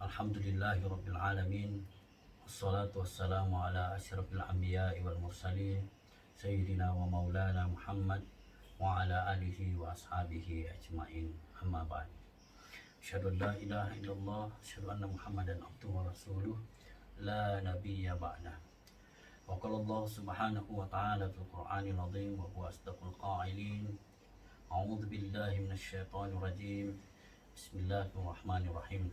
Alhamdulillahirabbil alamin. Wassalatu wassalamu ala asyrafil anbiya'i wal mursalin sayyidina wa maulana Muhammad wa ala alihi wa ashabihi ajmain. Amma ba'd. Asyhadu an la ilaha illallah, asyhadu anna Muhammadan abduhu wa rasuluh, la nabiyya ba'dah. Wa qala Allah subhanahu wa ta'ala fil Qur'anil azim wa huwa asdaqul qa'ilin. A'udzu billahi minasy syaithanir rajim. Bismillahirrahmanirrahim.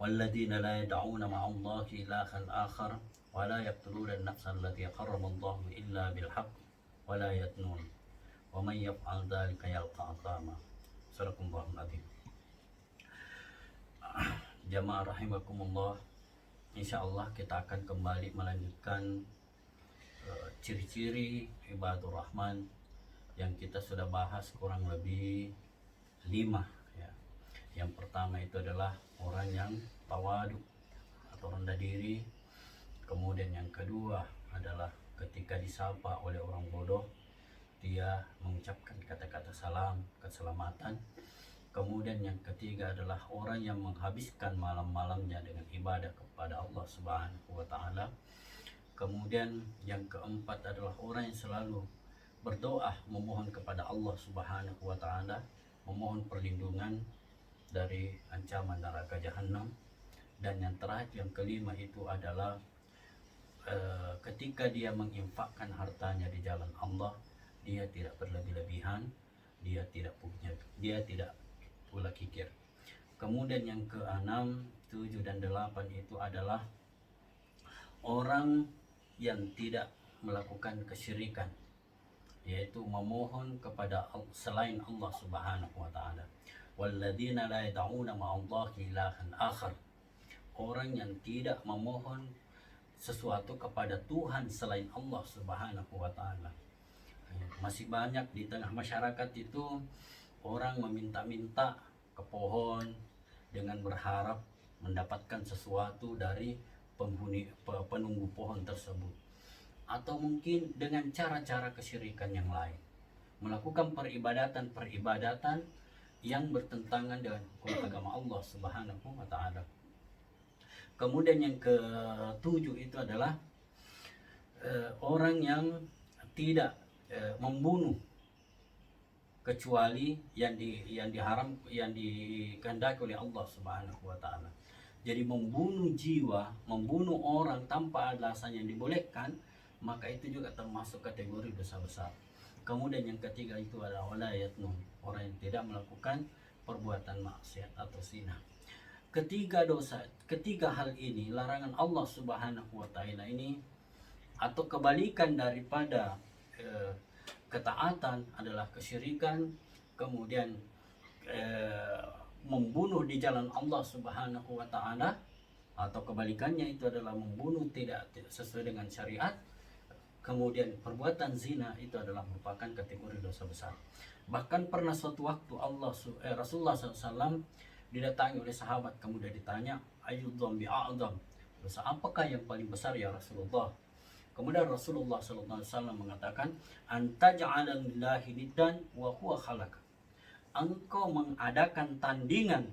والذين لا يدعون مع الله إلها آخر ولا يقتلون النفس التي حرم الله إلا بالحق ولا يزنون ومن يفعل ذلك يلقى أثاما. صدق الله العظيم. Jamaah rahimakumullah, insyaallah kita akan kembali melanjutkan ciri-ciri ibadur rahman yang kita sudah bahas kurang lebih 5 ya. Yang pertama itu adalah orang yang tawadu atau rendah diri. Kemudian yang kedua adalah ketika disapa oleh orang bodoh, dia mengucapkan kata-kata salam, keselamatan. Kemudian yang ketiga adalah orang yang menghabiskan malam-malamnya dengan ibadah kepada Allah Subhanahu wa taala. Kemudian yang keempat adalah orang yang selalu berdoa memohon kepada Allah Subhanahu wa taala, memohon perlindungan dari ancaman neraka jahanam. Dan yang terakhir, yang kelima itu adalah ketika dia menginfakkan hartanya di jalan Allah, dia tidak berlebih-lebihan, dia tidak pula kikir. Kemudian yang keenam, 7 dan 8 itu adalah orang yang tidak melakukan kesyirikan, yaitu memohon kepada selain Allah Subhanahu wa taala. Walladzina la yad'una ma'allahi ilahan akhar. Orang yang tidak memohon sesuatu kepada Tuhan selain Allah Subhanahu wa taala. Masih banyak di tengah masyarakat itu orang meminta-minta ke pohon dengan berharap mendapatkan sesuatu dari penunggu pohon tersebut. Atau mungkin dengan cara-cara kesyirikan yang lain, melakukan peribadatan yang bertentangan dengan hukum agama Allah Subhanahu wa taala. Kemudian yang ke-7 itu adalah orang yang tidak membunuh kecuali yang dikehendaki oleh Allah Subhanahu wa taala. Jadi membunuh jiwa, membunuh orang tanpa alasan yang dibolehkan, maka itu juga termasuk kategori dosa besar. Kemudian yang ketiga itu adalah wala yatnun, orang yang tidak melakukan perbuatan maksiat atau zina. Ketiga hal ini, larangan Allah Subhanahu wa taala ini, atau kebalikan daripada ketaatan adalah kesyirikan, kemudian membunuh di jalan Allah Subhanahu wa taala, atau kebalikannya itu adalah membunuh tidak sesuai dengan syariat. Kemudian perbuatan zina itu adalah merupakan kategori dosa besar. Bahkan pernah suatu waktu Rasulullah SAW didatangi oleh sahabat, kemudian ditanya, ayyudz dzambi a'dzam, dosa apakah yang paling besar ya Rasulullah? Kemudian Rasulullah SAW mengatakan, antaj'ala lillahi niddan wa huwa khalaq. Engkau mengadakan tandingan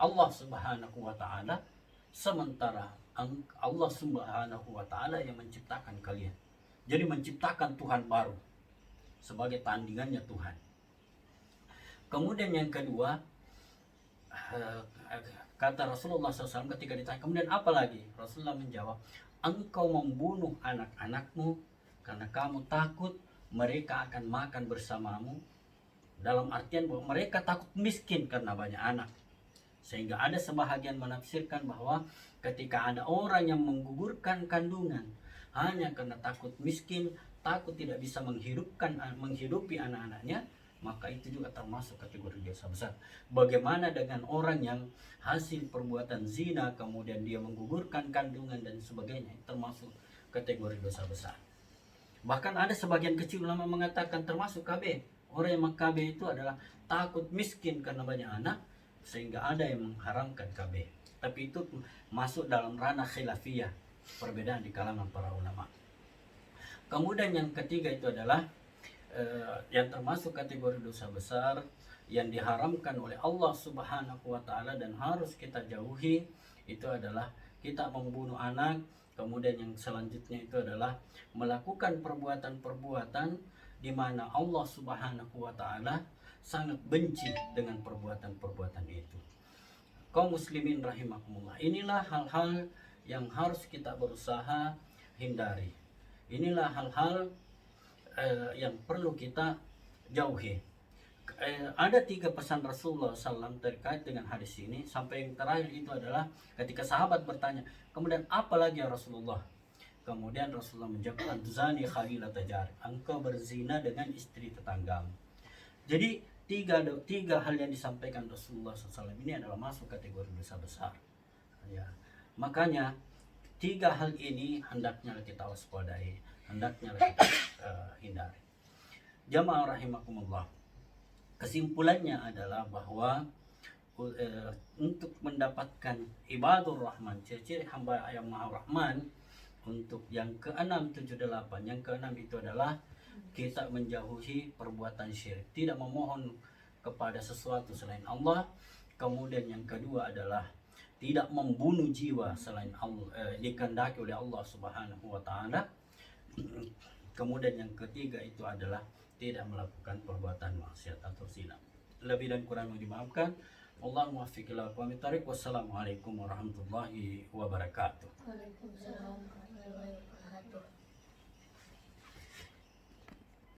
Allah Subhanahu wa taala, sementara Allah Subhanahu wa taala yang menciptakan kalian. Jadi menciptakan Tuhan baru sebagai tandingannya Tuhan. Kemudian yang kedua, kata Rasulullah SAW ketika ditanya, kemudian apa lagi? Rasulullah menjawab, engkau membunuh anak-anakmu karena kamu takut mereka akan makan bersamamu. Dalam artian bahwa mereka takut miskin karena banyak anak. Sehingga ada sebahagian menafsirkan bahwa ketika ada orang yang menggugurkan kandungan hanya karena takut miskin, takut tidak bisa menghidupi anak-anaknya, maka itu juga termasuk kategori dosa besar. Bagaimana dengan orang yang hasil perbuatan zina, kemudian dia menggugurkan kandungan dan sebagainya, termasuk kategori dosa besar. Bahkan ada sebagian kecil ulama mengatakan termasuk KB. Orang yang KB itu adalah takut miskin karena banyak anak, sehingga ada yang mengharamkan KB. Tapi itu masuk dalam ranah khilafiyah, perbedaan di kalangan para ulama. Kemudian yang ketiga itu adalah yang termasuk kategori dosa besar yang diharamkan oleh Allah Subhanahu wa taala dan harus kita jauhi itu adalah kita membunuh anak, kemudian yang selanjutnya itu adalah melakukan perbuatan-perbuatan di mana Allah Subhanahu wa taala sangat benci dengan perbuatan-perbuatan itu. Kaum muslimin rahimakumullah, inilah hal-hal yang harus kita berusaha hindari. Inilah hal-hal yang perlu kita jauhi. Ada 3 pesan Rasulullah SAW terkait dengan hadis ini. Sampai yang terakhir itu adalah ketika sahabat bertanya, kemudian apa lagi ya Rasulullah? Kemudian Rasulullah menjawab, antuzani khalilata jar, engkau berzina dengan istri tetanggamu. Jadi tiga hal yang disampaikan Rasulullah SAW ini adalah masuk kategori dosa besar. Ya, makanya 3 hal ini hendaknya kita waspadai, hendaknya kita hindari. Jamaah rahimakumullah, kesimpulannya adalah bahwa untuk mendapatkan ibadur rahman, ciri-ciri hamba yang maha rahman, untuk yang ke-6, 7, 8, yang ke-6 itu adalah kita menjauhi perbuatan syirik, tidak memohon kepada sesuatu selain Allah. Kemudian yang kedua adalah tidak membunuh jiwa selain Allah, dikehendaki oleh Allah Subhanahu wa taala. Kemudian yang ketiga itu adalah tidak melakukan perbuatan maksiat atau zina. Lebih dan kurang dimaafkan. Allahumma waffiq ila aqwamit thariq. Wassalamualaikum warahmatullahi wabarakatuh. Waalaikumsalam warahmatullahi wabarakatuh.